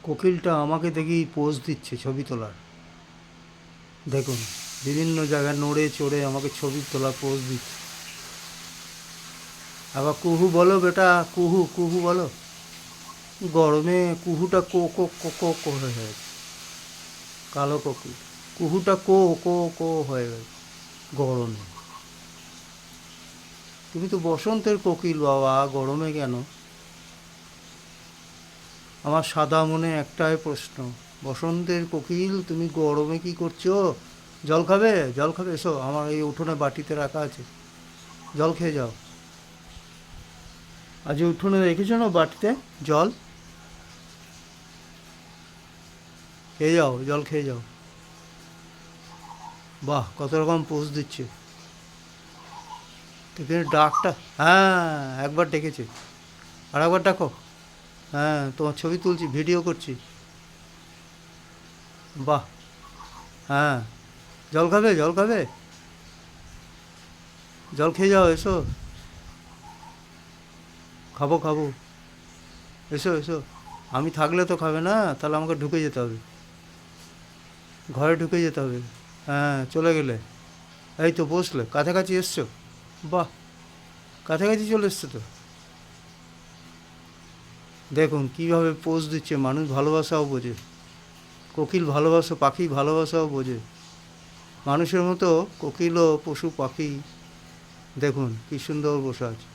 কোকিলটা আমাকে দেখেই পোজ দিচ্ছে ছবি তোলার। দেখুন, বিভিন্ন জায়গায় নড়ে চড়ে আমাকে ছবি তোলা পোজ দিচ্ছে। আবার কুহু বলো বেটা, কুহু কুহু বলো। গরমে কুহুটা কো কো কো কো কো হয়ে গেছে। কালো কোকিল কুহুটা কো কো কো হয়ে গেছে গরমে। তুমি তো বসন্তের কোকিল বাবা, গরমে কেন? আমার সাদা মনে একটাই প্রশ্ন, বসন্তের কোকিল তুমি গরমে কি করছো? জল খাবে? জল খাবে? এসো, আমার এই উঠোনে বাটিতে রাখা আছে, জল খেয়ে যাও। আজ উঠোনে রেখেছো না বাটিতে জল? খেয়ে যাও, জল খেয়ে যাও। বাহ, কত রকম পোজ দিচ্ছে। এখানে ডাকটা, হ্যাঁ একবার ডেকেছে, আর একবার ডাকো। হ্যাঁ, তোমার ছবি তুলছি, ভিডিও করছি। বাহ, হ্যাঁ। জল খাবে? জল খাবে? জল খেয়ে যাও, এসো। খাবো খাবো, এসো এসো। আমি থাকলে তো খাবে না, তাহলে আমাকে ঢুকে যেতে হবে, ঘরে ঢুকে যেতে হবে। হ্যাঁ, চলে গেলে। এই তো বসলে, কাছাকাছি এসছো। বাহ, কাছাকাছি চলে এসছো তো। দেখুন কীভাবে পোজ দিচ্ছে, মানুষ ভালোবাসাও বোঝে। কোকিল ভালোবাসা, পাখি ভালোবাসাও বোঝে। মানুষের মতো কোকিলও পশু পাখি। দেখুন কী সুন্দর বসে আছে।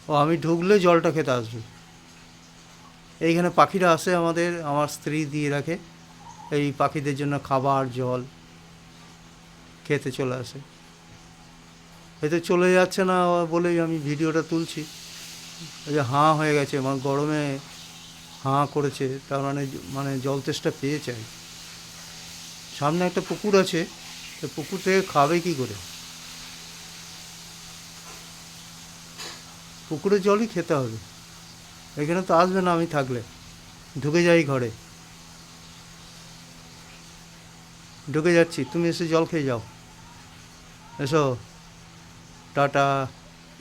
ও, আমি ঢুকলে জলটা খেতে আসবে। এইখানে পাখিরা আসে, আমার স্ত্রী দিয়ে রাখে এই পাখিদের জন্য খাবার জল, খেতে চলে আসে। হয়তো চলে যাচ্ছে না বলেই আমি ভিডিওটা তুলছি। এই যে হাঁ হয়ে গেছে, মানে গরমে হাঁ করেছে, তার মানে মানে জল তেষ্টা পেয়েছে। সামনে একটা পুকুর আছে, তো পুকুর থেকে খাবে কী করে? পুকুরের জলই খেতে হবে। এখানে তো আসবে না আমি থাকলে। ঢুকে যাই ঘরে, ঢুকে যাচ্ছি, তুমি এসে জল খেয়ে যাও। এসো, টাটা।